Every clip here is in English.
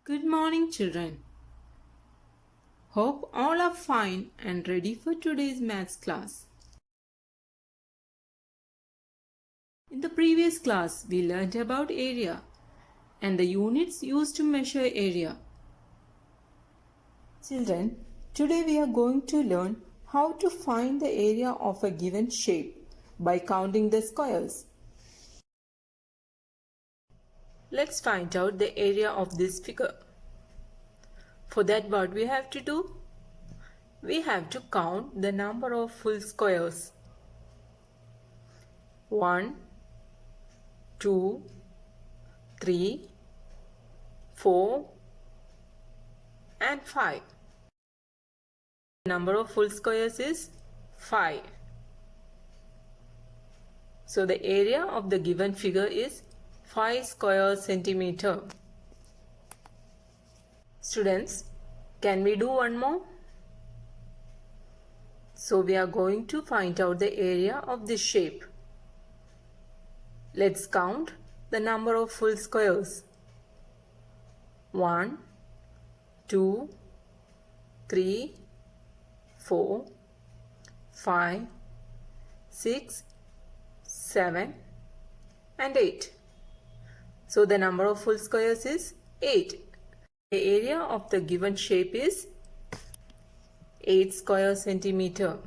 Good morning, children. Hope all are fine and ready for today's maths class. In the previous class, we learned about area and the units used to measure area. Children, today we are going to learn how to find the area of a given shape by counting the squares. Let's find out the area of this figure. For that, what we have to do? We have to count the number of full squares. 1, 2, 3, 4 and 5. The number of full squares is 5. So the area of the given figure is 5 square centimeter. Students, can we do one more? So we are going to find out the area of this shape. Let's count the number of full squares. 1, 2, 3, 4, 5, 6, 7 and 8. So the number of full squares is 8. The area of the given shape is 8 square centimeter.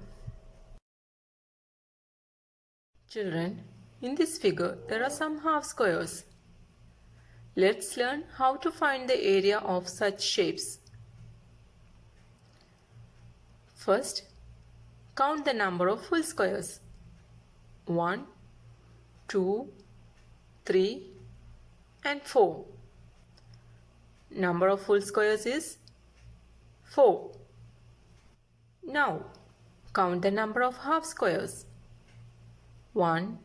Children, in this figure there are some half squares. Let's learn how to find the area of such shapes. First, count the number of full squares. 1, 2, 3 and 4. Number of full squares is 4. Now, count the number of half squares. 1,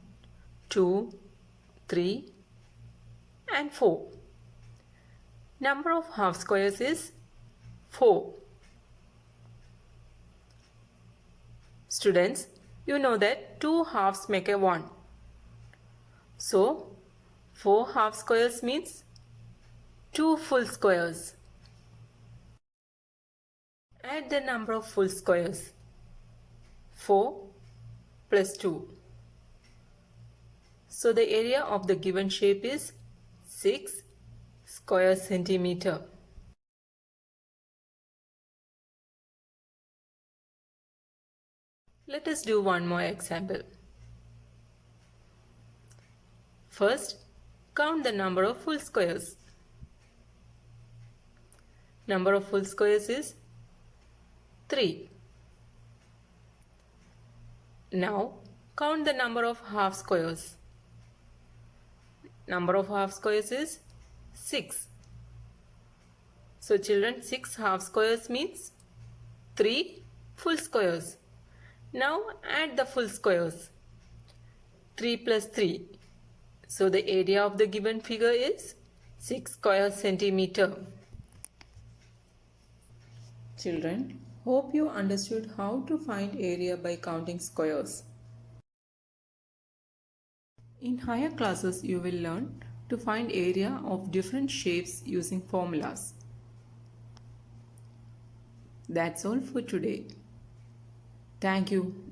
2, 3 and 4. Number of half squares is 4. Students, you know that 2 halves make a 1. So, 4 half squares means 2 full squares. Add the number of full squares. 4 plus 2. So the area of the given shape is 6 square centimeter. Let us do one more example. First, count the number of full squares. Number of full squares is 3. Now, count the number of half squares. Number of half squares is 6. So children, 6 half squares means 3 full squares. Now add the full squares. 3 plus 3. So the area of the given figure is 6 square centimeter. Children, hope you understood how to find area by counting squares. In higher classes, you will learn to find area of different shapes using formulas. That's all for today. Thank you.